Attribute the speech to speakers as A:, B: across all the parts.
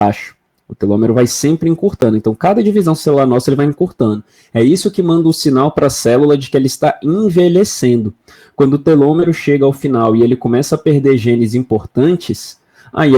A: baixo. O telômero vai sempre encurtando. Então, cada divisão celular nossa ele vai encurtando. É isso que manda o sinal para a célula de que ela está envelhecendo. Quando o telômero chega ao final e ele começa a perder genes importantes, aí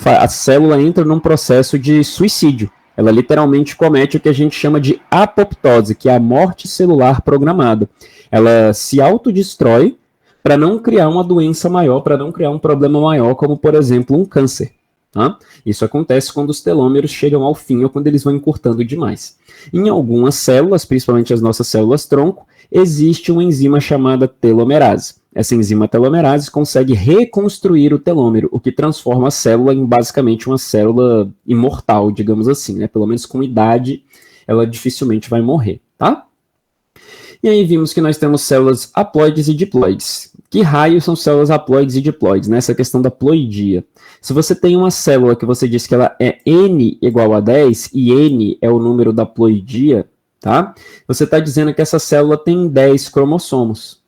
A: a célula entra num processo de suicídio. Ela literalmente comete o que a gente chama de apoptose, que é a morte celular programada. Ela se autodestrói para não criar uma doença maior, para não criar um problema maior, como, por exemplo, um câncer. Tá? Isso acontece quando os telômeros chegam ao fim ou quando eles vão encurtando demais. Em algumas células, principalmente as nossas células tronco, existe uma enzima chamada telomerase. Essa enzima telomerase consegue reconstruir o telômero, o que transforma a célula em basicamente uma célula imortal, digamos assim, né? Pelo menos com idade, ela dificilmente vai morrer, tá? E aí vimos que nós temos células haploides e diploides. Que raio são células haploides e diploides, né? Essa questão da ploidia. Se você tem uma célula que você diz que ela é N igual a 10, e N é o número da ploidia, tá? Você está dizendo que essa célula tem 10 cromossomos.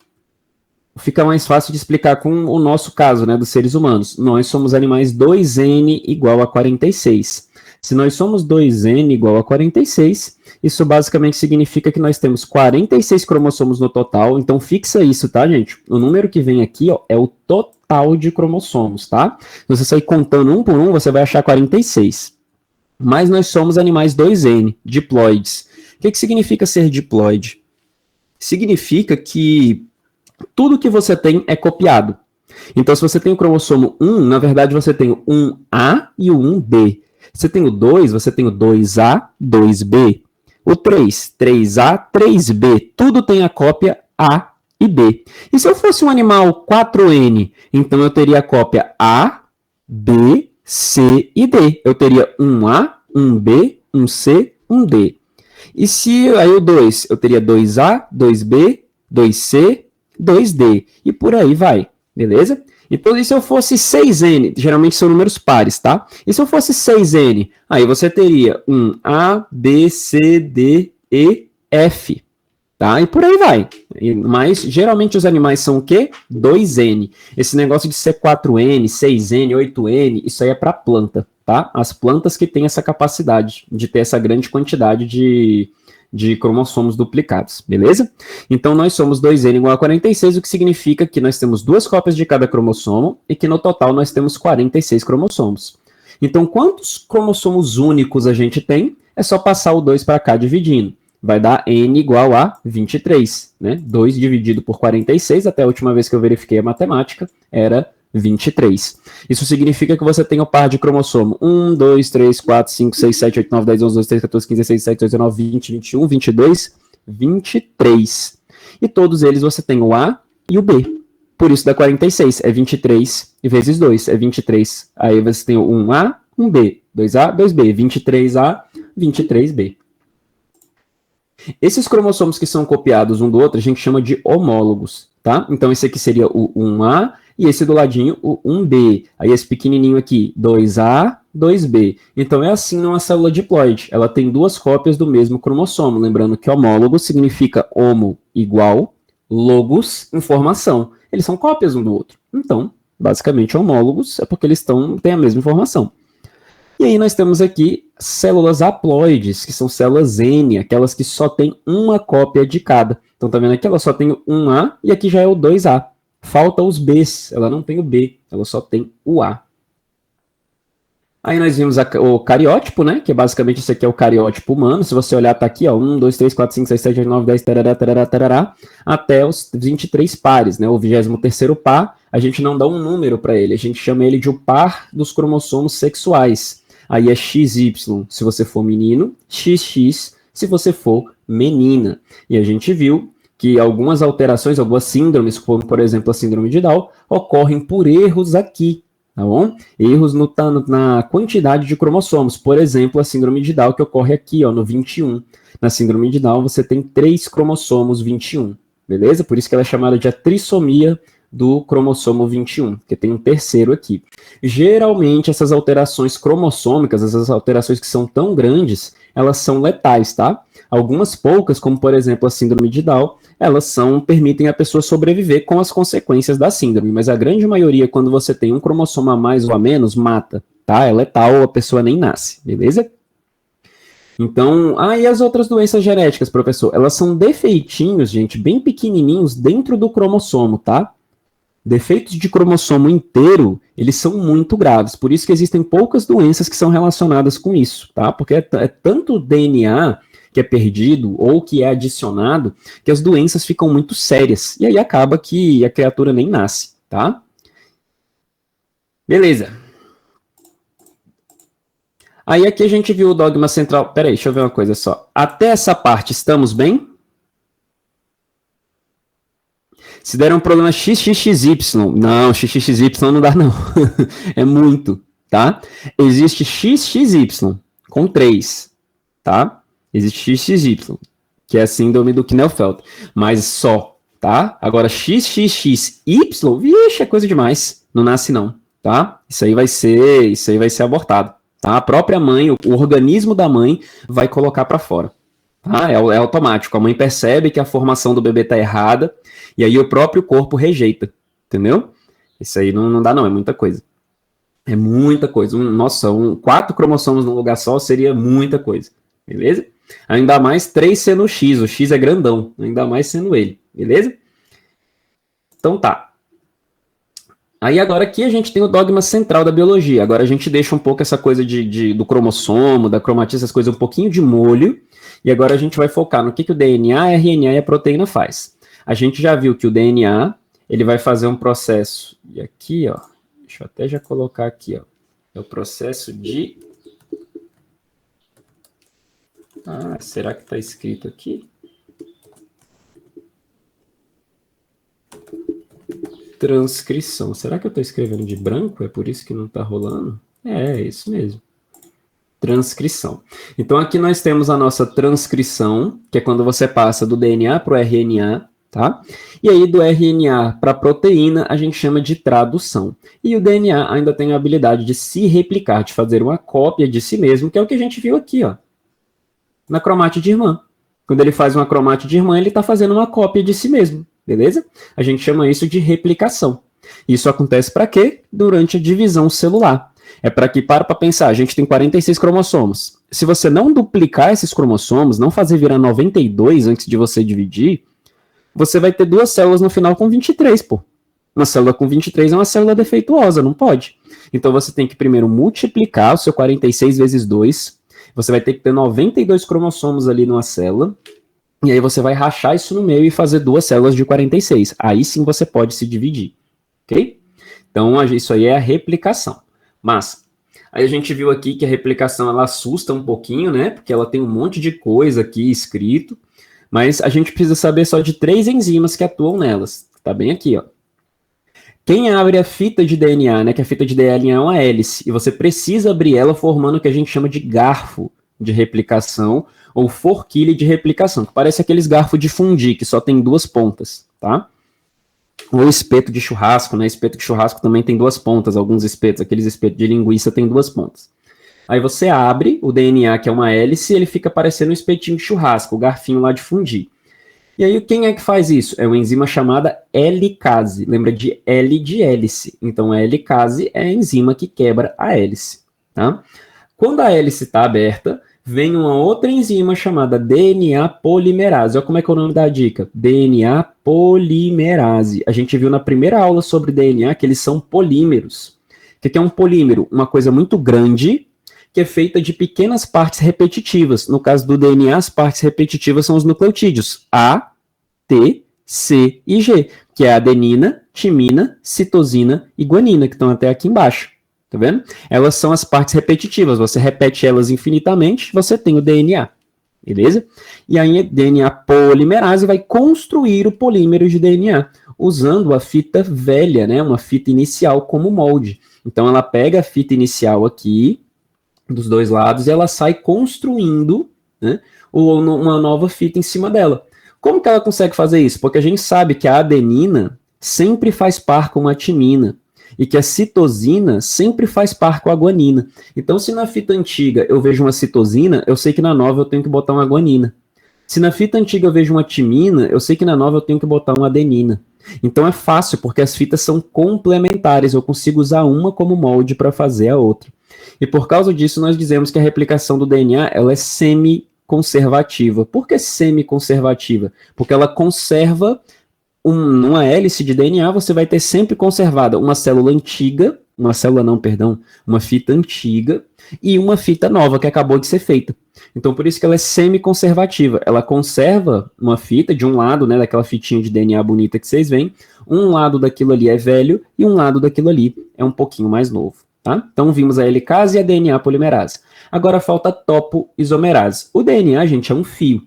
A: Fica mais fácil de explicar com o nosso caso, né, dos seres humanos. Nós somos animais 2N igual a 46. Se nós somos 2N igual a 46, isso basicamente significa que nós temos 46 cromossomos no total. Então fixa isso, tá, gente? O número que vem aqui, ó, é o total de cromossomos, tá? Se você sair contando um por um, você vai achar 46. Mas nós somos animais 2N, diploides. O que significa ser diploide? Significa que tudo que você tem é copiado. Então, se você tem o cromossomo 1, na verdade você tem o 1A e o 1B. Você tem o 2, você tem o 2A, 2B. O 3, 3A, 3B. Tudo tem a cópia A e B. E se eu fosse um animal 4N, então eu teria a cópia A, B, C e D. Eu teria 1A, 1B, 1C, 1D. E se aí o 2, eu teria 2A, 2B, 2C, 2D, e por aí vai, beleza? Então, e se eu fosse 6N, geralmente são números pares, tá? E se eu fosse 6N, aí você teria um A, B, C, D, E, F, tá? E por aí vai. Mas, geralmente, os animais são o quê? 2N. Esse negócio de ser 4N, 6N, 8N, isso aí é para planta, tá? As plantas que têm essa capacidade de ter essa grande quantidade de cromossomos duplicados, beleza? Então, nós somos 2N igual a 46, o que significa que nós temos 2 cópias de cada cromossomo e que no total nós temos 46 cromossomos. Então, quantos cromossomos únicos a gente tem? É só passar o 2 para cá dividindo. Vai dar N igual a 23, né? 2 dividido por 46, até a última vez que eu verifiquei a matemática, era 23. Isso significa que você tem o par de cromossomo 1, 2, 3, 4, 5, 6, 7, 8, 9, 10, 11, 12, 13, 14, 15, 16, 17, 18, 19, 20, 21, 22, 23. E todos eles você tem o A e o B. Por isso dá 46. É 23 vezes 2. É 23. Aí você tem o 1A, 1B. 2A, 2B. 23A, 23B. Esses cromossomos que são copiados um do outro, a gente chama de homólogos, tá? Então esse aqui seria o 1A, e esse do ladinho, o 1B. Aí esse pequenininho aqui, 2A, 2B. Então é assim numa célula diploide. Ela tem 2 cópias do mesmo cromossomo. Lembrando que homólogo significa homo, igual, logos, informação. Eles são cópias um do outro. Então, basicamente, homólogos é porque eles têm a mesma informação. E aí nós temos aqui células haploides, que são células N, aquelas que só tem uma cópia de cada. Então tá vendo aqui? Ela só tem o 1A e aqui já é o 2A. Falta os Bs, ela não tem o B, ela só tem o A. Aí nós vimos o cariótipo, né? Que basicamente isso aqui é o cariótipo humano. Se você olhar, tá aqui, ó, 1, 2, 3, 4, 5, 6, 7, 8, 9, 10, tarará, tarará, tarará, até os 23 pares, né? O 23º par, a gente não dá um número para ele, a gente chama ele de o par dos cromossomos sexuais. Aí é XY se você for menino, XX se você for menina. E a gente viu que algumas alterações, algumas síndromes, como por exemplo a síndrome de Down, ocorrem por erros aqui, tá bom? Erros na quantidade de cromossomos. Por exemplo, a síndrome de Down que ocorre aqui, ó, no 21. Na síndrome de Down você tem 3 cromossomos 21, beleza? Por isso que ela é chamada de a trissomia do cromossomo 21, porque tem um terceiro aqui. Geralmente essas alterações cromossômicas, essas alterações que são tão grandes, elas são letais, tá? Algumas poucas, como por exemplo a síndrome de Down, elas permitem a pessoa sobreviver com as consequências da síndrome, mas a grande maioria, quando você tem um cromossomo a mais ou a menos, mata, tá? É letal, a pessoa nem nasce, beleza? Então, e as outras doenças genéticas, professor? Elas são defeitinhos, gente, bem pequenininhos dentro do cromossomo, tá? Defeitos de cromossomo inteiro, eles são muito graves. Por isso que existem poucas doenças que são relacionadas com isso, tá? Porque é tanto DNA que é perdido ou que é adicionado que as doenças ficam muito sérias. E aí acaba que a criatura nem nasce, tá? Beleza. Aí aqui a gente viu o dogma central. Peraí, deixa eu ver uma coisa só. Até essa parte, estamos bem? Se der um problema XXXY, não, XXXY não dá não. É muito, tá? Existe XXY com 3, tá? Existe XXY, que é a síndrome do Klinefelter, mas só, tá? Agora XXXY, vixe, é coisa demais. Não nasce não, tá? Isso aí vai ser abortado, tá? A própria mãe, o organismo da mãe vai colocar para fora. Tá? É automático. A mãe percebe que a formação do bebê está errada e aí o próprio corpo rejeita, entendeu? Isso aí não dá não, é muita coisa. É muita coisa. Nossa, 4 cromossomos num lugar só seria muita coisa, beleza? Ainda mais 3 sendo o X é grandão, ainda mais sendo ele, beleza? Então tá. Aí agora aqui a gente tem o dogma central da biologia. Agora a gente deixa um pouco essa coisa do cromossomo, da cromatina, essas coisas um pouquinho de molho. E agora a gente vai focar no que o DNA, a RNA e a proteína faz. A gente já viu que o DNA, ele vai fazer um processo, e aqui, ó, deixa eu até já colocar aqui, ó, é o processo de... será que está escrito aqui? Transcrição. Será que eu estou escrevendo de branco? É por isso que não está rolando? É isso mesmo. Transcrição. Então aqui nós temos a nossa transcrição, que é quando você passa do DNA para o RNA, tá? E aí do RNA para a proteína a gente chama de tradução. E o DNA ainda tem a habilidade de se replicar, de fazer uma cópia de si mesmo, que é o que a gente viu aqui, ó, na cromátide irmã. Quando ele faz uma cromátide irmã, ele está fazendo uma cópia de si mesmo, beleza? A gente chama isso de replicação. Isso acontece para quê? Durante a divisão celular. É para que, para pensar, a gente tem 46 cromossomos. Se você não duplicar esses cromossomos, não fazer virar 92 antes de você dividir, você vai ter 2 células no final com 23, pô. Uma célula com 23 é uma célula defeituosa, não pode. Então você tem que primeiro multiplicar o seu 46 vezes 2, você vai ter que ter 92 cromossomos ali numa célula, e aí você vai rachar isso no meio e fazer 2 células de 46. Aí sim você pode se dividir, ok? Então isso aí é a replicação. Mas aí a gente viu aqui que a replicação ela assusta um pouquinho, né? Porque ela tem um monte de coisa aqui escrito, mas a gente precisa saber só de 3 enzimas que atuam nelas. Tá bem aqui, ó. Quem abre a fita de DNA, né? Que a fita de DNA é uma hélice, e você precisa abrir ela formando o que a gente chama de garfo de replicação ou forquilha de replicação, que parece aqueles garfos de fundir que só tem 2 pontas, tá? Ou espeto de churrasco, né? Espeto de churrasco também tem 2 pontas, alguns espetos, aqueles espetos de linguiça tem 2 pontas. Aí você abre o DNA, que é uma hélice, e ele fica parecendo um espetinho de churrasco, o garfinho lá de fundir. E aí quem é que faz isso? É uma enzima chamada helicase. Lembra de L de hélice. Então a helicase é a enzima que quebra a hélice, tá? Quando a hélice está aberta, vem uma outra enzima chamada DNA polimerase. Olha como é que é o nome da dica. DNA polimerase. A gente viu na primeira aula sobre DNA que eles são polímeros. O que é um polímero? Uma coisa muito grande que é feita de pequenas partes repetitivas. No caso do DNA, as partes repetitivas são os nucleotídeos A, T, C e G, que é adenina, timina, citosina e guanina, que estão até aqui embaixo. Tá vendo? Elas são as partes repetitivas. Você repete elas infinitamente, você tem o DNA. Beleza? E aí, DNA polimerase vai construir o polímero de DNA, usando a fita velha, né? Uma fita inicial como molde. Então, ela pega a fita inicial aqui, dos 2 lados, e ela sai construindo, né, uma nova fita em cima dela. Como que ela consegue fazer isso? Porque a gente sabe que a adenina sempre faz par com a timina, e que a citosina sempre faz par com a guanina. Então, se na fita antiga eu vejo uma citosina, eu sei que na nova eu tenho que botar uma guanina. Se na fita antiga eu vejo uma timina, eu sei que na nova eu tenho que botar uma adenina. Então é fácil, porque as fitas são complementares, eu consigo usar uma como molde para fazer a outra. E por causa disso, nós dizemos que a replicação do DNA ela é semi-conservativa. Por que semi-conservativa? Porque ela conserva numa hélice de DNA, você vai ter sempre conservada uma célula antiga, uma fita antiga e uma fita nova que acabou de ser feita. Então, por isso que ela é semi-conservativa. Ela conserva uma fita de um lado, né, daquela fitinha de DNA bonita que vocês veem, um lado daquilo ali é velho e um lado daquilo ali é um pouquinho mais novo. Tá? Então, vimos a helicase e a DNA polimerase. Agora falta a topoisomerase. O DNA, gente, é um fio.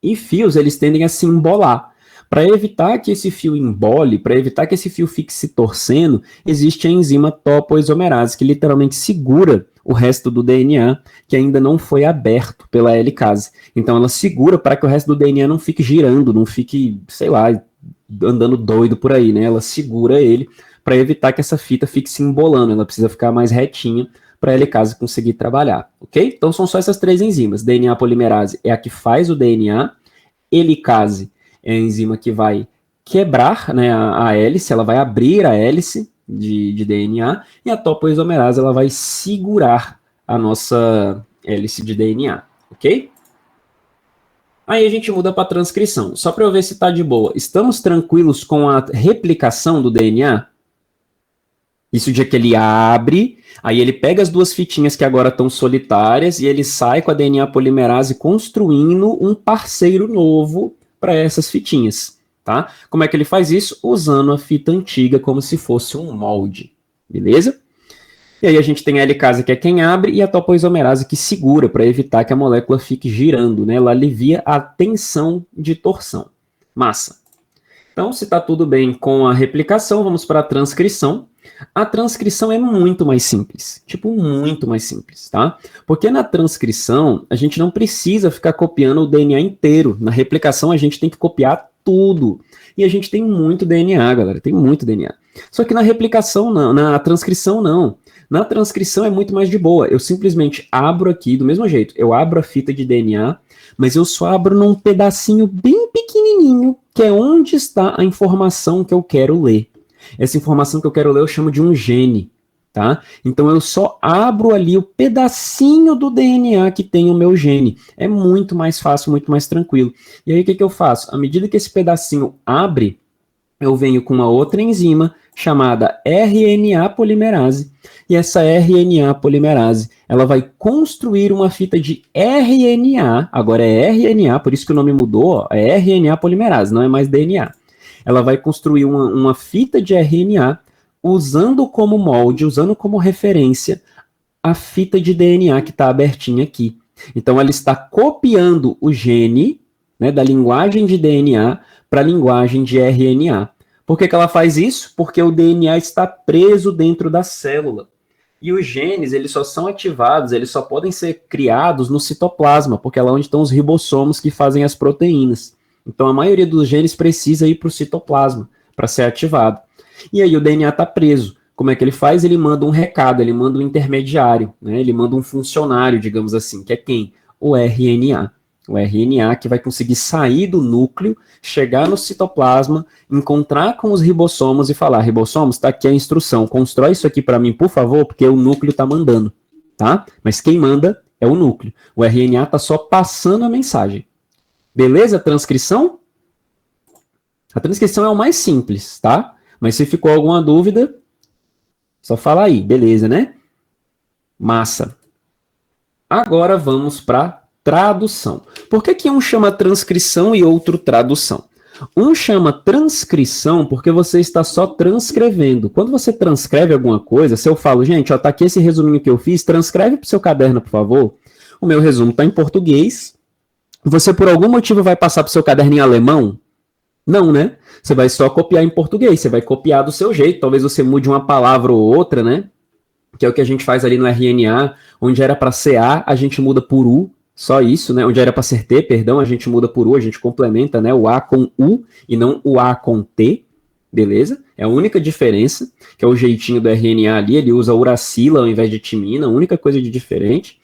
A: E fios, eles tendem a se embolar. Para evitar que esse fio embole, para evitar que esse fio fique se torcendo, existe a enzima topoisomerase, que literalmente segura o resto do DNA que ainda não foi aberto pela helicase. Então ela segura para que o resto do DNA não fique girando, não fique, sei lá, andando doido por aí, né? Ela segura ele para evitar que essa fita fique se embolando, ela precisa ficar mais retinha para a helicase conseguir trabalhar, ok? Então são só essas três enzimas. DNA polimerase é a que faz o DNA, helicase é a enzima que vai quebrar, né, a hélice, ela vai abrir a hélice de DNA, e a topoisomerase ela vai segurar a nossa hélice de DNA, ok? Aí a gente muda para transcrição. Só para eu ver se está de boa. Estamos tranquilos com a replicação do DNA? Isso de que ele abre, aí ele pega as duas fitinhas que agora estão solitárias e ele sai com a DNA polimerase construindo um parceiro novo para essas fitinhas, tá? Como é que ele faz isso? Usando a fita antiga como se fosse um molde, beleza? E aí a gente tem a helicase, que é quem abre, e a topoisomerase, que segura para evitar que a molécula fique girando, né? Ela alivia a tensão de torção. Massa. Então, se está tudo bem com a replicação, vamos para a transcrição. A transcrição é muito mais simples, tipo, muito mais simples, tá? Porque na transcrição, a gente não precisa ficar copiando o DNA inteiro. Na replicação, a gente tem que copiar tudo. E a gente tem muito DNA, galera, tem muito DNA. Só que na replicação, não, na transcrição, não. Na transcrição é muito mais de boa. Eu simplesmente abro aqui, do mesmo jeito, eu abro a fita de DNA, mas eu só abro num pedacinho bem pequenininho, que é onde está a informação que eu quero ler. Essa informação que eu quero ler eu chamo de um gene, tá? Então eu só abro ali o pedacinho do DNA que tem o meu gene. É muito mais fácil, muito mais tranquilo. E aí o que eu faço? À medida que esse pedacinho abre, eu venho com uma outra enzima chamada RNA polimerase. E essa RNA polimerase, ela vai construir uma fita de RNA, agora é RNA, por isso que o nome mudou, ó, é RNA polimerase, não é mais DNA. Ela vai construir uma fita de RNA usando como molde, usando como referência a fita de DNA que está abertinha aqui. Então ela está copiando o gene, né, da linguagem de DNA para a linguagem de RNA. Por que ela faz isso? Porque o DNA está preso dentro da célula. E os genes, eles só são ativados, eles só podem ser criados no citoplasma, porque é lá onde estão os ribossomos que fazem as proteínas. Então a maioria dos genes precisa ir para o citoplasma para ser ativado. E aí o DNA está preso. Como é que ele faz? Ele manda um recado, ele manda um intermediário, né? Ele manda um funcionário, digamos assim, que é quem? O RNA. O RNA que vai conseguir sair do núcleo, chegar no citoplasma, encontrar com os ribossomos e falar: ribossomos, está aqui a instrução, constrói isso aqui para mim, por favor, porque o núcleo está mandando, tá? Mas quem manda é o núcleo. O RNA está só passando a mensagem. Beleza? Transcrição? A transcrição é o mais simples, tá? Mas se ficou alguma dúvida, só fala aí, beleza, né? Massa. Agora vamos para tradução. Por que um chama transcrição e outro tradução? Um chama transcrição porque você está só transcrevendo. Quando você transcreve alguma coisa, se eu falo, gente, ó, tá aqui esse resuminho que eu fiz, transcreve para o seu caderno, por favor. O meu resumo está em português. Você, por algum motivo, vai passar para o seu caderno em alemão? Não, né? Você vai só copiar em português, você vai copiar do seu jeito. Talvez você mude uma palavra ou outra, né? Que é o que a gente faz ali no RNA, onde era para ser A, a gente muda por U, só isso, né? Onde era para ser T, perdão, a gente muda por U, a gente complementa, né? O A com U e não o A com T, beleza? É a única diferença, que é o jeitinho do RNA ali, ele usa uracila ao invés de timina, a única coisa de diferente.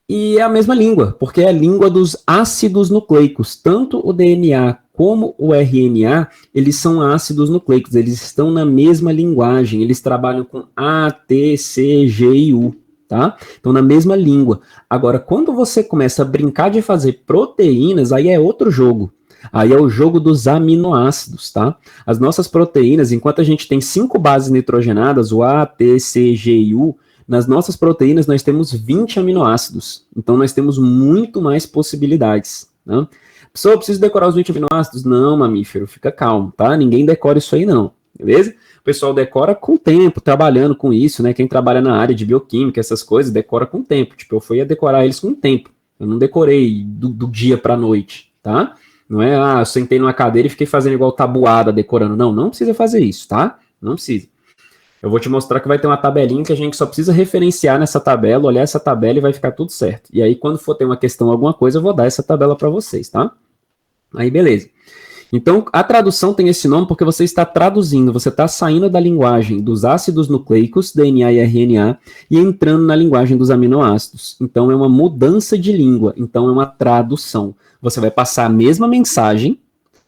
A: E é a mesma língua, porque é a língua dos ácidos nucleicos. Tanto o DNA como o RNA, eles são ácidos nucleicos, eles estão na mesma linguagem, eles trabalham com A, T, C, G e U, tá? Então, na mesma língua. Agora, quando você começa a brincar de fazer proteínas, aí é outro jogo. Aí é o jogo dos aminoácidos, tá? As nossas proteínas, enquanto a gente tem 5 bases nitrogenadas, o A, T, C, G e U, nas nossas proteínas nós temos 20 aminoácidos. Então nós temos muito mais possibilidades, né? Pessoal, preciso decorar os 20 aminoácidos? Não, mamífero, fica calmo, tá? Ninguém decora isso aí não, beleza? O pessoal decora com o tempo, trabalhando com isso, né? Quem trabalha na área de bioquímica, essas coisas, decora com o tempo. Tipo, eu fui a decorar eles com o tempo. Eu não decorei do dia para a noite, tá? Não é, eu sentei numa cadeira e fiquei fazendo igual tabuada, decorando. Não, não precisa fazer isso, tá? Não precisa. Eu vou te mostrar que vai ter uma tabelinha que a gente só precisa referenciar nessa tabela, olhar essa tabela e vai ficar tudo certo. E aí, quando for ter uma questão, alguma coisa, eu vou dar essa tabela para vocês, tá? Aí, beleza. Então, a tradução tem esse nome porque você está traduzindo, você está saindo da linguagem dos ácidos nucleicos, DNA e RNA, e entrando na linguagem dos aminoácidos. Então, é uma mudança de língua, então é uma tradução. Você vai passar a mesma mensagem,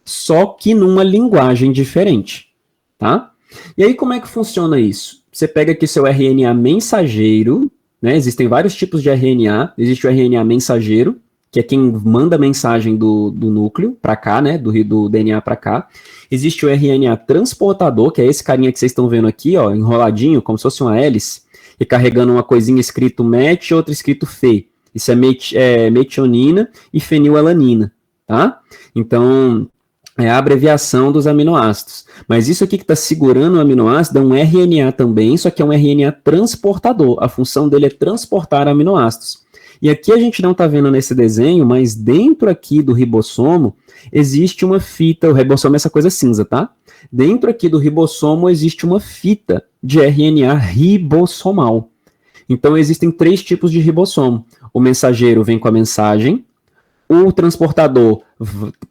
A: só que numa linguagem diferente, tá? E aí, como é que funciona isso? Você pega aqui seu RNA mensageiro, né? Existem vários tipos de RNA. Existe o RNA mensageiro, que é quem manda a mensagem do núcleo para cá, né? Do DNA para cá. Existe o RNA transportador, que é esse carinha que vocês estão vendo aqui, ó, enroladinho, como se fosse uma hélice, e carregando uma coisinha escrito MET e outra escrito FE. Isso é metionina e fenilalanina, tá? Então, é a abreviação dos aminoácidos. Mas isso aqui que está segurando o aminoácido é um RNA também, só que é um RNA transportador. A função dele é transportar aminoácidos. E aqui a gente não está vendo nesse desenho, mas dentro aqui do ribossomo existe uma fita, o ribossomo é essa coisa cinza, tá? Dentro aqui do ribossomo existe uma fita de RNA ribossomal. Então existem 3 tipos de ribossomo. O mensageiro vem com a mensagem, o transportador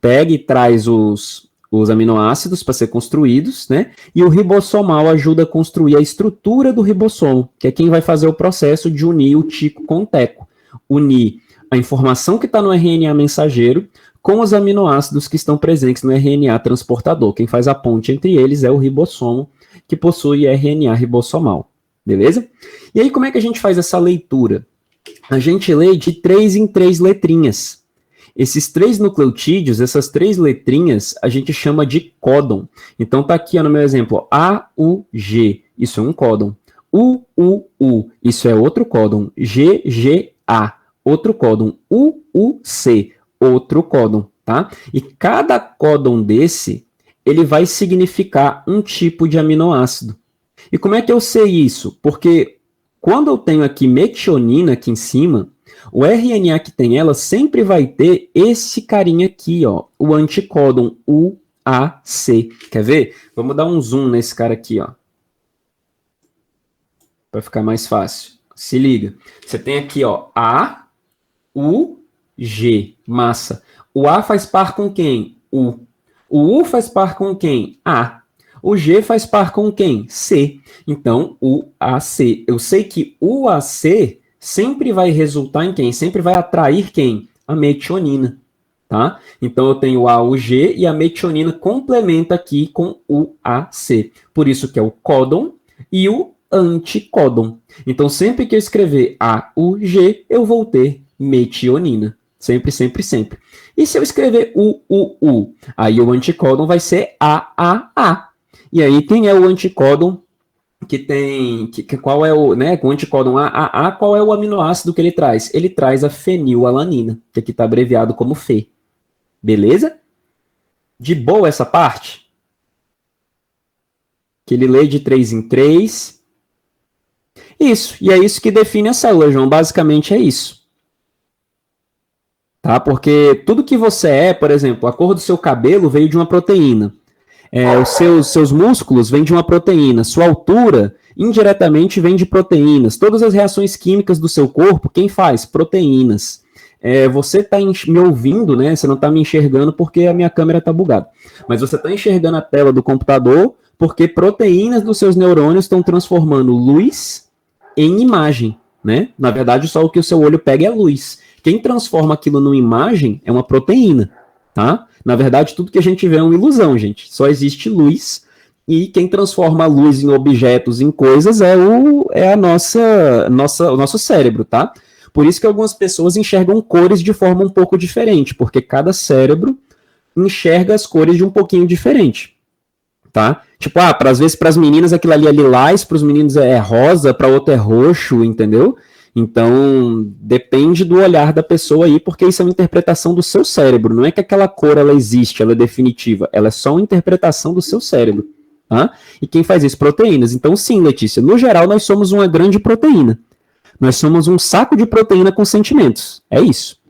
A: pega e traz os aminoácidos para ser construídos, né? E o ribossomal ajuda a construir a estrutura do ribossomo, que é quem vai fazer o processo de unir o tico com o teco. Unir a informação que está no RNA mensageiro com os aminoácidos que estão presentes no RNA transportador. Quem faz a ponte entre eles é o ribossomo, que possui RNA ribossomal. Beleza? E aí, como é que a gente faz essa leitura? A gente lê de 3 em 3 letrinhas. Esses 3 nucleotídeos, essas 3 letrinhas, a gente chama de códon. Então tá aqui ó, no meu exemplo, A, U, G, isso é um códon. U, U, U, isso é outro códon. G, G, A, outro códon. U, U, C, outro códon, tá? E cada códon desse, ele vai significar um tipo de aminoácido. E como é que eu sei isso? Porque quando eu tenho aqui metionina aqui em cima, o RNA que tem ela sempre vai ter esse carinha aqui, ó, o anticódon UAC. Quer ver? Vamos dar um zoom nesse cara aqui, ó, para ficar mais fácil. Se liga. Você tem aqui, ó, A, U, G, massa. O A faz par com quem? U. O U faz par com quem? A. O G faz par com quem? C. Então, UAC. Eu sei que UAC sempre vai resultar em quem? Sempre vai atrair quem? A metionina, tá? Então, eu tenho A, U, G e a metionina complementa aqui com UAC. Por isso que é o códon e o anticódon. Então, sempre que eu escrever A, U, G, eu vou ter metionina. Sempre, sempre, sempre. E se eu escrever U, U, U? Aí o anticódon vai ser A, A, A. E aí, quem é o anticódon que tem, qual é o, né, o anticódon AAA, qual é o aminoácido que ele traz? Ele traz a fenilalanina, que aqui está abreviado como Fe. Beleza? De boa essa parte? Que ele lê de 3 em 3. Isso, e é isso que define a célula, João, basicamente é isso. Tá? Porque tudo que você é, por exemplo, a cor do seu cabelo veio de uma proteína. Os seus músculos vêm de uma proteína, sua altura indiretamente vem de proteínas, todas as reações químicas do seu corpo, quem faz? Proteínas. Você está me ouvindo, né? Você não está me enxergando porque a minha câmera está bugada, mas você está enxergando a tela do computador porque proteínas dos seus neurônios estão transformando luz em imagem, né? Na verdade, só o que o seu olho pega é luz. Quem transforma aquilo numa imagem é uma proteína, tá? Na verdade, tudo que a gente vê é uma ilusão, gente. Só existe luz, e quem transforma a luz em objetos, em coisas, é o nosso cérebro, tá? Por isso que algumas pessoas enxergam cores de forma um pouco diferente, porque cada cérebro enxerga as cores de um pouquinho diferente, tá? Tipo, às vezes para as meninas aquilo ali é lilás, para os meninos é rosa, para outro é roxo, entendeu? Então, depende do olhar da pessoa aí, porque isso é uma interpretação do seu cérebro. Não é que aquela cor ela existe, ela é definitiva. Ela é só uma interpretação do seu cérebro. Tá? E quem faz isso? Proteínas. Então, sim, Letícia, no geral, nós somos uma grande proteína. Nós somos um saco de proteína com sentimentos. É isso.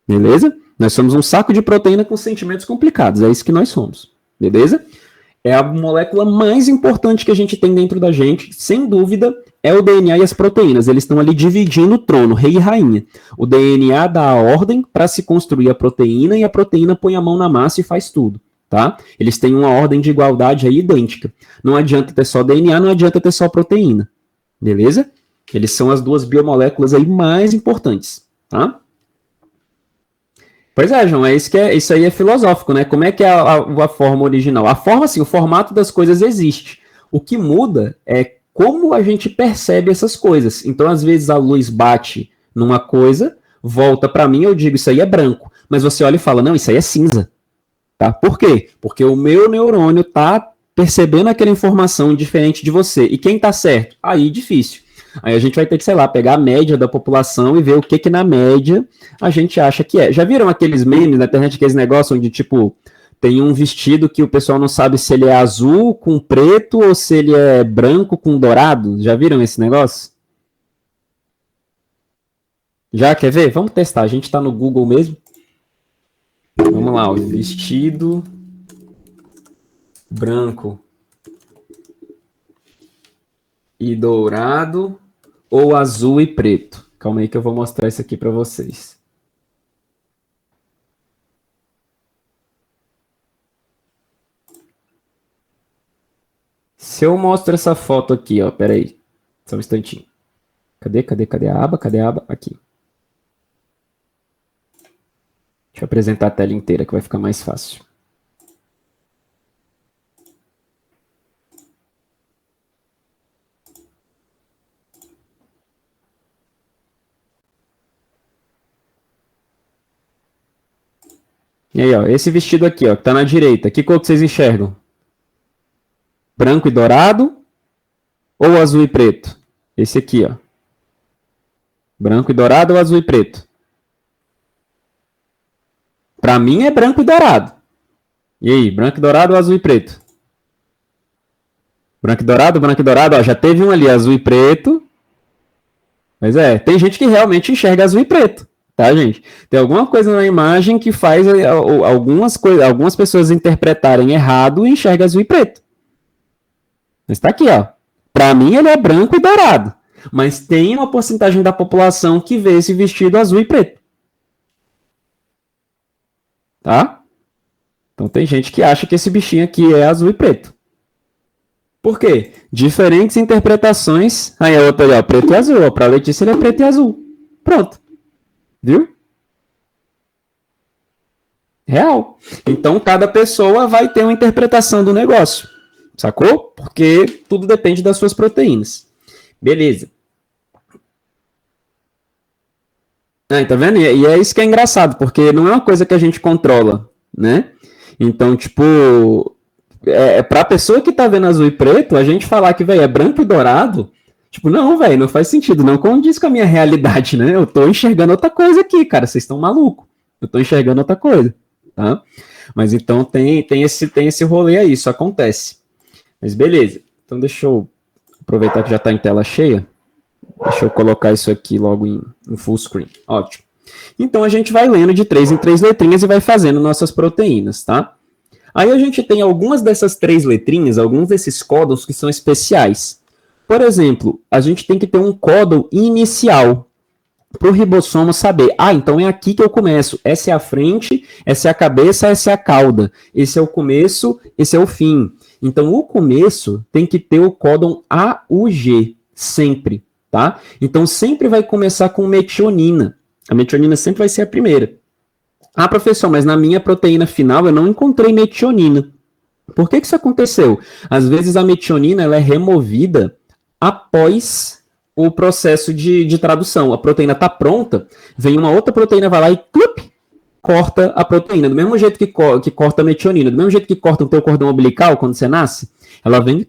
A: Beleza? Nós somos um saco de proteína com sentimentos complicados. É isso que nós somos. Beleza? É a molécula mais importante que a gente tem dentro da gente, sem dúvida, é o DNA e as proteínas. Eles estão ali dividindo o trono, rei e rainha. O DNA dá a ordem para se construir a proteína e a proteína põe a mão na massa e faz tudo. Tá? Eles têm uma ordem de igualdade aí idêntica. Não adianta ter só DNA, não adianta ter só proteína. Beleza? Eles são as duas biomoléculas aí mais importantes. Tá? Pois é, João, isso aí é filosófico, né? Como é que é a forma original? A forma, assim, o formato das coisas existe. O que muda é como a gente percebe essas coisas. Então, às vezes, a luz bate numa coisa, volta para mim, eu digo, isso aí é branco. Mas você olha e fala, não, isso aí é cinza. Tá? Por quê? Porque o meu neurônio tá percebendo aquela informação diferente de você. E quem tá certo? Aí, difícil. Aí a gente vai ter que, sei lá, pegar a média da população e ver o que na média a gente acha que é. Já viram aqueles memes na internet, aqueles negócios onde, tipo, tem um vestido que o pessoal não sabe se ele é azul com preto ou se ele é branco com dourado? Já viram esse negócio? Já, quer ver? Vamos testar. A gente tá no Google mesmo. Vamos lá, o vestido branco e dourado ou azul e preto. Calma aí que eu vou mostrar isso aqui para vocês. Se eu mostro essa foto aqui, ó, peraí, só um instantinho. Cadê a aba? Cadê a aba? Aqui. Deixa eu apresentar a tela inteira que vai ficar mais fácil. E aí, ó, esse vestido aqui, ó, que tá na direita, que cor que vocês enxergam? Branco e dourado ou azul e preto? Esse aqui, ó. Branco e dourado ou azul e preto? Pra mim é branco e dourado. E aí, branco e dourado ou azul e preto? Branco e dourado, ó, já teve um ali, azul e preto. Mas tem gente que realmente enxerga azul e preto, tá, gente? Tem alguma coisa na imagem que faz algumas pessoas interpretarem errado e enxerga azul e preto. Mas tá aqui, ó. Pra mim ele é branco e dourado. Mas tem uma porcentagem da população que vê esse vestido azul e preto. Tá? Então tem gente que acha que esse bichinho aqui é azul e preto. Por quê? Diferentes interpretações. Aí a outra ali, ó, preto e azul. Para Letícia ele é preto e azul. Pronto. Viu? Real. Então cada pessoa vai ter uma interpretação do negócio. Sacou? Porque tudo depende das suas proteínas. Beleza. Tá vendo? E é isso que é engraçado, porque não é uma coisa que a gente controla, né? Então, tipo, pra pessoa que tá vendo azul e preto, a gente falar que, velho, é branco e dourado, tipo, não, velho, não faz sentido, não condiz com a minha realidade, né? Eu tô enxergando outra coisa aqui, cara, vocês estão malucos. Eu tô enxergando outra coisa, tá? Mas então tem esse rolê aí, isso acontece. Mas beleza, então deixa eu aproveitar que já tá em tela cheia. Deixa eu colocar isso aqui logo em full screen. Ótimo. Então a gente vai lendo de 3 em 3 letrinhas e vai fazendo nossas proteínas, tá? Aí a gente tem algumas dessas 3 letrinhas, alguns desses códons que são especiais. Por exemplo, a gente tem que ter um códon inicial para o ribossomo saber. Então é aqui que eu começo. Essa é a frente, essa é a cabeça, essa é a cauda. Esse é o começo, esse é o fim. Então o começo tem que ter o códon AUG, sempre. Tá? Então sempre vai começar com metionina. A metionina sempre vai ser a primeira. Ah, professor, mas na minha proteína final eu não encontrei metionina. Por que isso aconteceu? Às vezes a metionina ela é removida após o processo de tradução. A proteína está pronta, vem uma outra proteína, vai lá e corta a proteína. Do mesmo jeito que corta a metionina, do mesmo jeito que corta o teu cordão umbilical quando você nasce, ela vem e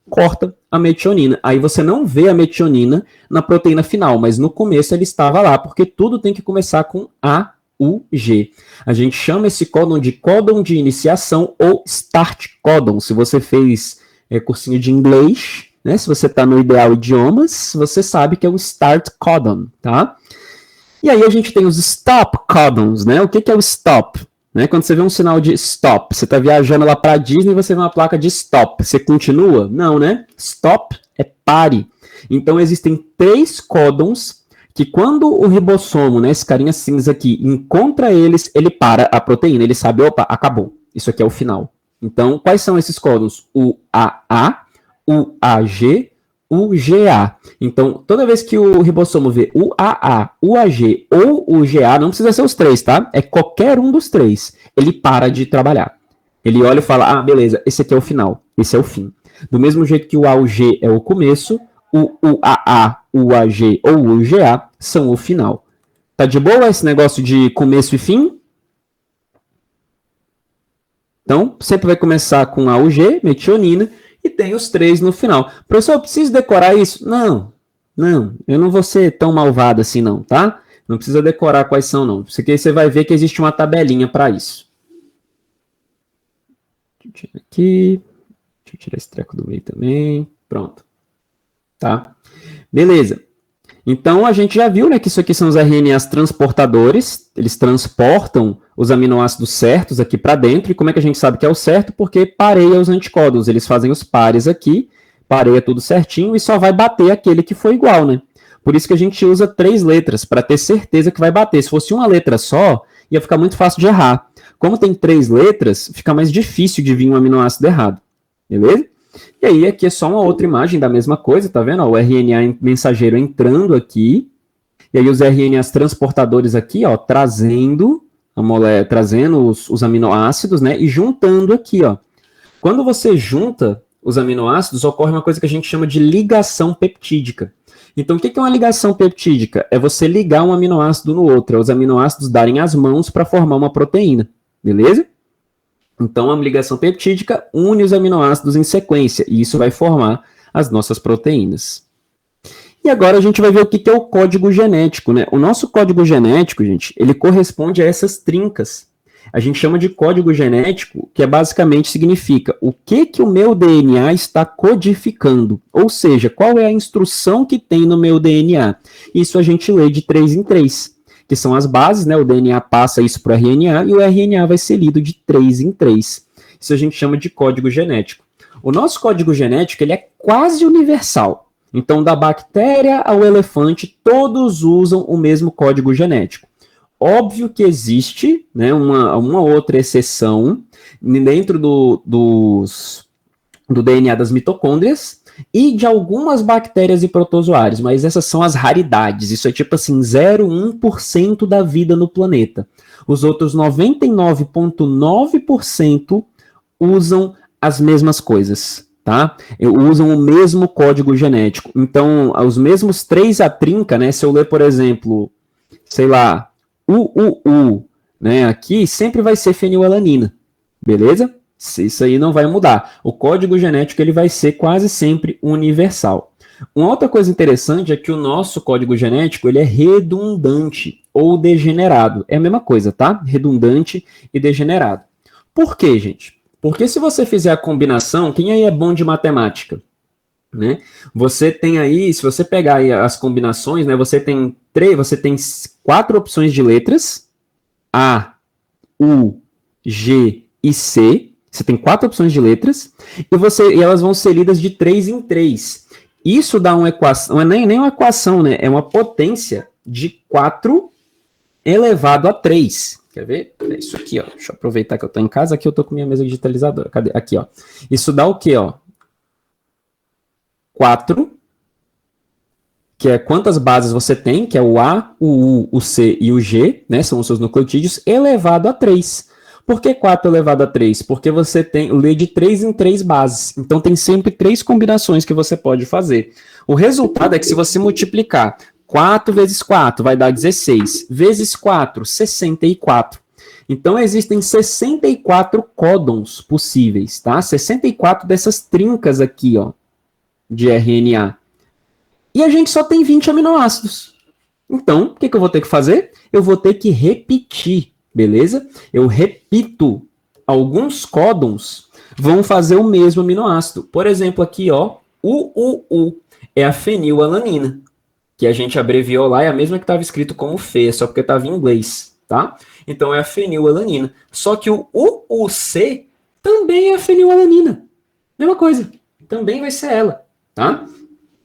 A: corta a metionina. Aí você não vê a metionina na proteína final, mas no começo ele estava lá, porque tudo tem que começar com AUG. A gente chama esse códon de iniciação ou start códon. Se você fez cursinho de inglês, né, se você está no Ideal Idiomas, você sabe que é o start códon, tá? E aí a gente tem os stop códons, né? O que é o stop? Né? Quando você vê um sinal de stop, você está viajando lá para a Disney e você vê uma placa de stop. Você continua? Não, né? Stop é pare. Então existem 3 códons que quando o ribossomo, né, esse carinha cinza aqui, encontra eles, ele para a proteína. Ele sabe, opa, acabou. Isso aqui é o final. Então, quais são esses códons? O AA, o AG, UGA. Então, toda vez que o ribossomo vê o AA, o AG ou o GA, não precisa ser os 3, tá? É qualquer um dos 3. Ele para de trabalhar. Ele olha e fala, ah, beleza, esse aqui é o final, esse é o fim. Do mesmo jeito que o A, o G é o começo, o AA, o AG ou o UGA são o final. Tá de boa esse negócio de começo e fim? Então, sempre vai começar com AUG, metionina, e tem os 3 no final. Professor, eu preciso decorar isso? Não, eu não vou ser tão malvado assim não, tá? Não precisa decorar quais são não. Você vai ver que existe uma tabelinha para isso. Deixa eu tirar aqui. Deixa eu tirar esse treco do meio também. Pronto. Tá? Beleza. Então, a gente já viu, né, que isso aqui são os RNAs transportadores, eles transportam os aminoácidos certos aqui para dentro, e como é que a gente sabe que é o certo? Porque pareia os anticódons, eles fazem os pares aqui, pareia tudo certinho, e só vai bater aquele que for igual, né? Por isso que a gente usa 3 letras, para ter certeza que vai bater. Se fosse uma letra só, ia ficar muito fácil de errar. Como tem 3 letras, fica mais difícil de vir um aminoácido errado, beleza? E aí aqui é só uma outra imagem da mesma coisa, tá vendo? O RNA mensageiro entrando aqui, e aí os RNAs transportadores aqui, ó, trazendo os aminoácidos, né, e juntando aqui, ó. Quando você junta os aminoácidos, ocorre uma coisa que a gente chama de ligação peptídica. Então, o que é uma ligação peptídica? É você ligar um aminoácido no outro, é os aminoácidos darem as mãos para formar uma proteína, beleza? Então, a ligação peptídica une os aminoácidos em sequência, e isso vai formar as nossas proteínas. E agora a gente vai ver o que é o código genético, né? O nosso código genético, gente, ele corresponde a essas trincas. A gente chama de código genético, que basicamente significa o que o meu DNA está codificando, ou seja, qual é a instrução que tem no meu DNA. Isso a gente lê de 3 em 3. Que são as bases, né? O DNA passa isso para o RNA e o RNA vai ser lido de 3 em 3. Isso a gente chama de código genético. O nosso código genético ele é quase universal. Então, da bactéria ao elefante, todos usam o mesmo código genético. Óbvio que existe, né, uma outra exceção dentro do DNA das mitocôndrias, e de algumas bactérias e protozoários, mas essas são as raridades. Isso é tipo assim, 0,1% da vida no planeta. Os outros 99,9% usam as mesmas coisas, tá? Usam o mesmo código genético. Então, os mesmos 3 a trinca, né? Se eu ler, por exemplo, sei lá, né? Aqui sempre vai ser fenilalanina, beleza? Isso aí não vai mudar. O código genético ele vai ser quase sempre universal. Uma outra coisa interessante é que o nosso código genético ele é redundante ou degenerado. É a mesma coisa, tá? Redundante e degenerado. Por quê, gente? Porque se você fizer a combinação, quem aí é bom de matemática? Né? Você tem aí, se você pegar aí as combinações, né, você tem 4 opções de letras, A, U, G e C. Você tem 4 opções de letras e elas vão ser lidas de 3 em 3. Isso dá uma equação, não é nem uma equação, né? É uma potência de 4 elevado a 3. Quer ver? É isso aqui, ó. Deixa eu aproveitar que eu estou em casa, aqui eu estou com minha mesa digitalizadora. Cadê? Aqui, ó. Isso dá o quê, ó? 4 que é quantas bases você tem, que é o A, o U, o C e o G, né, são os seus nucleotídeos, elevado a 3. Por que 4 elevado a 3? Porque você lê de 3 em 3 bases. Então tem sempre 3 combinações que você pode fazer. O resultado é que se você multiplicar 4 vezes 4 vai dar 16, vezes 4, 64. Então existem 64 códons possíveis, tá? 64 dessas trincas aqui, ó, de RNA. E a gente só tem 20 aminoácidos. Então, o que eu vou ter que fazer? Eu vou ter que repetir, beleza? Eu repito. Alguns códons vão fazer o mesmo aminoácido. Por exemplo, aqui, ó, UUU é a fenilalanina, que a gente abreviou lá, é a mesma que estava escrito como Fê, só porque estava em inglês, tá? Então é a fenilalanina. Só que o UUC também é a fenilalanina. Mesma coisa. Também vai ser ela, tá?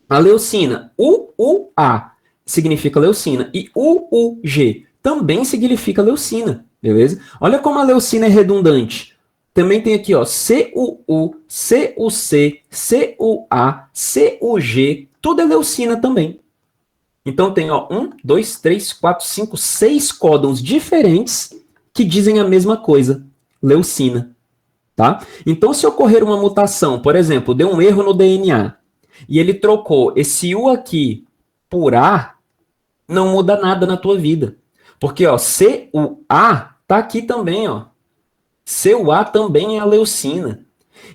A: A leucina, UUA, significa leucina. E UUG também significa leucina, beleza? Olha como a leucina é redundante. Também tem aqui, ó, CUU, CUC, CUA, CUG, tudo é leucina também. Então tem, ó, 1, 2, 3, 4, 5, 6 códons diferentes que dizem a mesma coisa, leucina, tá? Então se ocorrer uma mutação, por exemplo, deu um erro no DNA, e ele trocou esse U aqui por A, não muda nada na tua vida. Porque, ó, CUA tá aqui também, ó. CUA também é a leucina.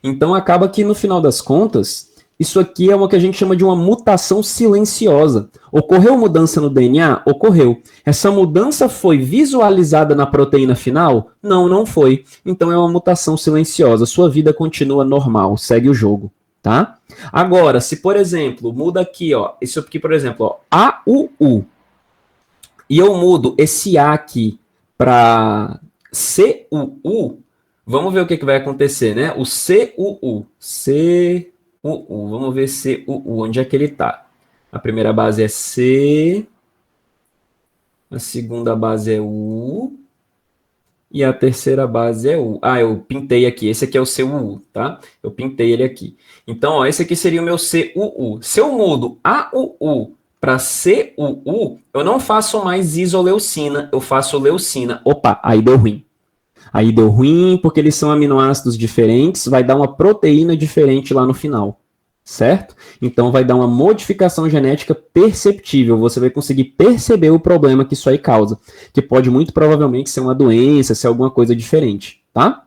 A: Então acaba que no final das contas, isso aqui é o que a gente chama de uma mutação silenciosa. Ocorreu mudança no DNA? Ocorreu. Essa mudança foi visualizada na proteína final? Não, não foi. Então é uma mutação silenciosa. Sua vida continua normal, segue o jogo, tá? Agora, se por exemplo, muda aqui, ó, isso aqui, por exemplo, ó, AUU, e eu mudo esse A aqui para CUU, vamos ver o que vai acontecer, né? O CUU, vamos ver CUU, onde é que ele está? A primeira base é C, a segunda base é U, e a terceira base é U. Ah, eu pintei aqui, esse aqui é o CUU, tá? Eu pintei ele aqui. Então, ó, esse aqui seria o meu CUU. Se eu mudo AUU para CUU, eu não faço mais isoleucina, eu faço leucina. Opa, aí deu ruim. Aí deu ruim porque eles são aminoácidos diferentes, vai dar uma proteína diferente lá no final, certo? Então vai dar uma modificação genética perceptível, você vai conseguir perceber o problema que isso aí causa, que pode muito provavelmente ser uma doença, ser alguma coisa diferente, tá?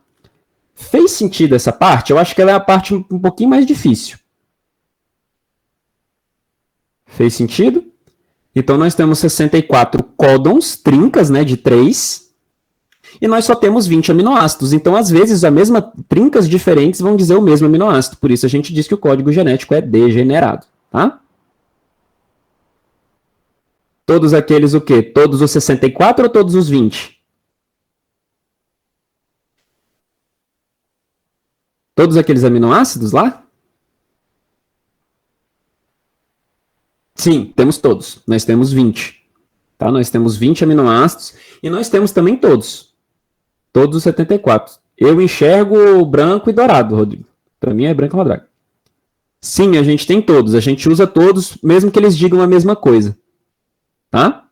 A: Fez sentido essa parte? Eu acho que ela é a parte um pouquinho mais difícil. Fez sentido? Então nós temos 64 códons, trincas, né, de 3, e nós só temos 20 aminoácidos. Então, às vezes, a mesma trincas diferentes vão dizer o mesmo aminoácido. Por isso, a gente diz que o código genético é degenerado, tá? Todos aqueles o quê? Todos os 64 ou todos os 20? Todos aqueles aminoácidos lá? Sim, temos todos. Nós temos 20. Tá? Nós temos 20 aminoácidos e nós temos também todos. Todos os 74. Eu enxergo branco e dourado, Rodrigo. Para mim é branco e dourado. Sim, a gente tem todos. A gente usa todos, mesmo que eles digam a mesma coisa. Tá?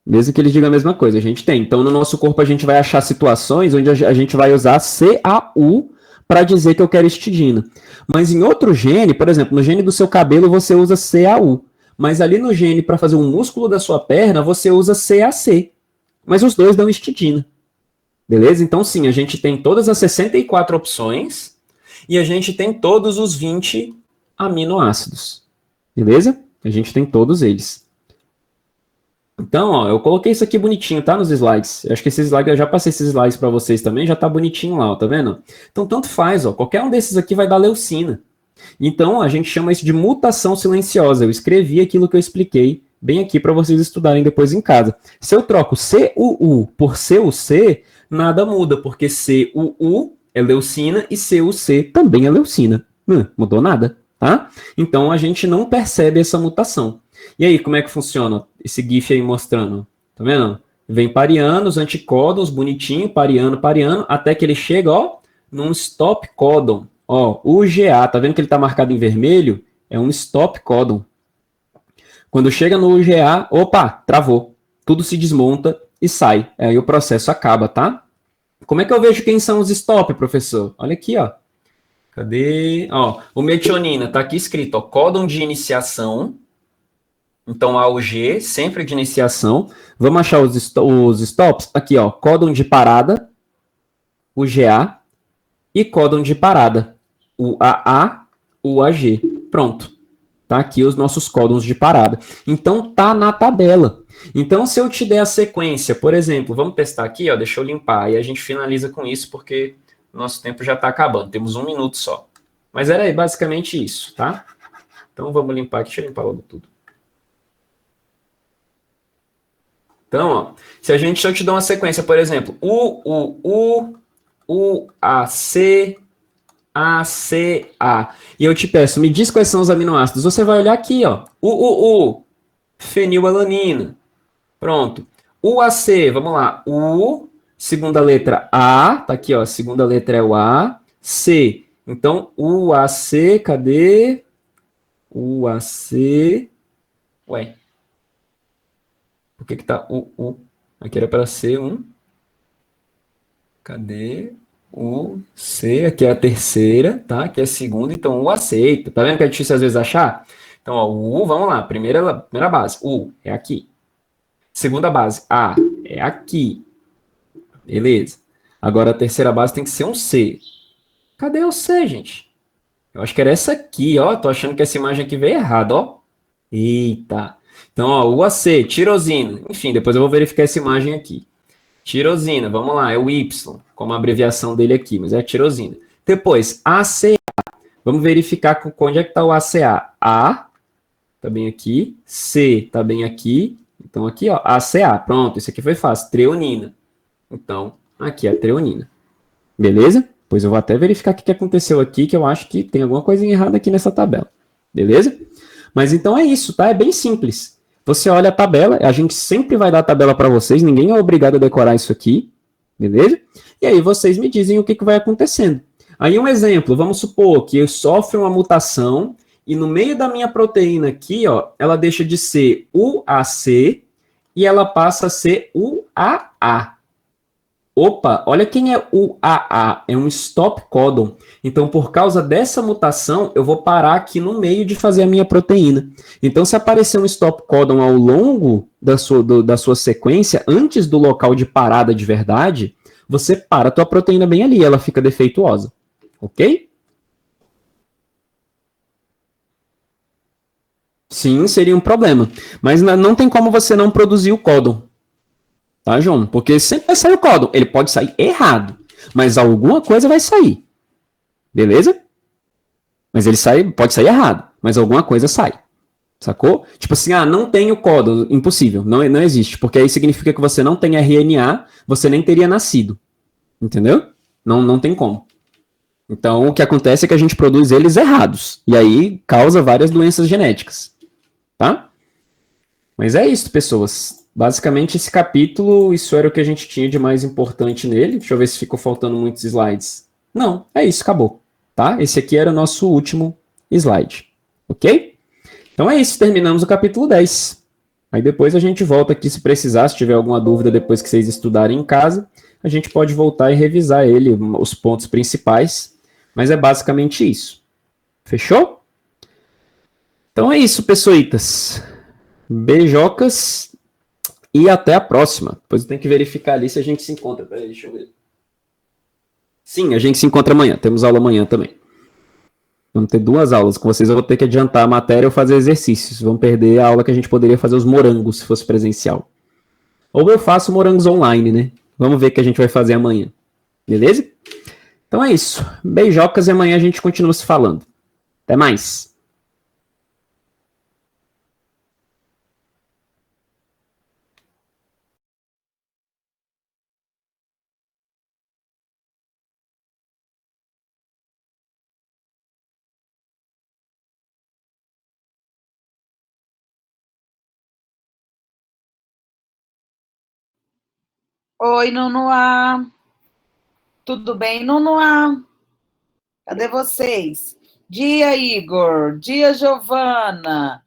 A: Mesmo que eles digam a mesma coisa, a gente tem. Então, no nosso corpo, a gente vai achar situações onde a gente vai usar CAU para dizer que eu quero histidina. Mas em outro gene, por exemplo, no gene do seu cabelo, você usa CAU. Mas ali no gene, para fazer um músculo da sua perna, você usa CAC. Mas os dois dão histidina. Beleza? Então, sim, a gente tem todas as 64 opções e a gente tem todos os 20 aminoácidos. Beleza? A gente tem todos eles. Então, ó, eu coloquei isso aqui bonitinho, tá? Nos slides. Eu acho que esses slides, eu já passei esses slides para vocês também, já tá bonitinho lá, ó, tá vendo? Então, tanto faz, ó. Qualquer um desses aqui vai dar leucina. Então, a gente chama isso de mutação silenciosa. Eu escrevi aquilo que eu expliquei bem aqui para vocês estudarem depois em casa. Se eu troco CUU por CUC, nada muda, porque CUU é leucina e CUC também é leucina. Não mudou nada, tá? Então, a gente não percebe essa mutação. E aí, como é que funciona esse GIF aí mostrando? Tá vendo? Vem pareando os anticódons, bonitinho, pareando, até que ele chega, ó, num stop códon. Ó, UGA, tá vendo que ele tá marcado em vermelho? é um stop codon. Quando chega no UGA, opa, travou. Tudo se desmonta e sai. Aí o processo acaba, tá? Como é que eu vejo quem são os stop, professor? Olha aqui, ó. Cadê? Ó, o metionina tá aqui escrito, ó, códon de iniciação. Então, A ou G, sempre de iniciação. Vamos achar os stops? Aqui, ó, códon de parada, o GA, e códon de parada, o AA, o AG. Pronto. Tá aqui os nossos códons de parada. Então, tá na tabela. Então, se eu te der a sequência, por exemplo, vamos testar aqui, ó, deixa eu limpar, e a gente finaliza com isso, porque nosso tempo já está acabando, temos 1 minuto só. Mas era basicamente isso, tá? Então, vamos limpar aqui, deixa eu limpar logo tudo. Então, ó, se eu te dar uma sequência, por exemplo, U, A, C, A, C, A, e eu te peço, me diz quais são os aminoácidos, você vai olhar aqui, ó, fenilalanina, pronto. UAC, vamos lá, segunda letra A, tá aqui, ó, segunda letra é o A, C, então UAC, cadê? UAC, ué, por que tá Aqui era para ser cadê? C, aqui é a terceira, tá? Aqui é a segunda, então U aceita. Tá vendo que é difícil às vezes achar? Então, ó, o U, vamos lá, primeira base, U, é aqui. Segunda base, A, é aqui. Beleza. Agora a terceira base tem que ser um C. Cadê o C, gente? Eu acho que era essa aqui, ó. Tô achando que essa imagem aqui veio errada, ó. Eita. Então, ó, UAC, tirosina. Enfim, depois eu vou verificar essa imagem aqui. Tirosina, vamos lá, é o Y, como a abreviação dele aqui, mas é a tirosina. Depois, ACA. Vamos verificar onde é que está o ACA. A, tá bem aqui. C, tá bem aqui. Então, aqui, ó, ACA. Pronto, isso aqui foi fácil. Treonina. Então, aqui é a treonina. Beleza? Pois eu vou até verificar o que aconteceu aqui, que eu acho que tem alguma coisa errada aqui nessa tabela. Beleza? Mas então é isso, tá? É bem simples. Você olha a tabela, a gente sempre vai dar a tabela para vocês, ninguém é obrigado a decorar isso aqui, beleza? E aí vocês me dizem o que vai acontecendo. Aí um exemplo, vamos supor que eu sofro uma mutação e no meio da minha proteína aqui, ó, ela deixa de ser UAC e ela passa a ser UAA. Opa, olha quem é o AA, é um stop codon. Então, por causa dessa mutação, eu vou parar aqui no meio de fazer a minha proteína. Então, se aparecer um stop codon ao longo da sua sequência, antes do local de parada de verdade, você para a tua proteína bem ali, ela fica defeituosa. Ok? Sim, seria um problema. Mas não tem como você não produzir o códon. Tá, João? Porque sempre vai sair o códon. Ele pode sair errado, mas alguma coisa vai sair. Beleza? Mas ele pode sair errado, mas alguma coisa sai. Sacou? Tipo assim, não tem o códon. Impossível. Não existe. Porque aí significa que você não tem RNA, você nem teria nascido. Entendeu? Não tem como. Então, o que acontece é que a gente produz eles errados. E aí causa várias doenças genéticas. Tá? Mas é isso, pessoas. Basicamente, esse capítulo, isso era o que a gente tinha de mais importante nele. Deixa eu ver se ficou faltando muitos slides. Não, é isso, acabou. Tá? Esse aqui era o nosso último slide. Ok? Então é isso, terminamos o capítulo 10. Aí depois a gente volta aqui se precisar, se tiver alguma dúvida depois que vocês estudarem em casa, a gente pode voltar e revisar ele, os pontos principais. Mas é basicamente isso. Fechou? Então é isso, pessoitas. Beijocas e até a próxima. Depois eu tenho que verificar ali se a gente se encontra. Peraí, deixa eu ver. Sim, a gente se encontra amanhã. Temos aula amanhã também. Vamos ter 2 aulas com vocês. Eu vou ter que adiantar a matéria ou fazer exercícios. Vão perder a aula que a gente poderia fazer os morangos se fosse presencial. Ou eu faço morangos online, né? Vamos ver o que a gente vai fazer amanhã. Beleza? Então é isso. Beijocas e amanhã a gente continua se falando. Até mais.
B: Oi, Nunuá. Tudo bem, Nunuá? Cadê vocês? Dia, Igor. Dia, Giovana.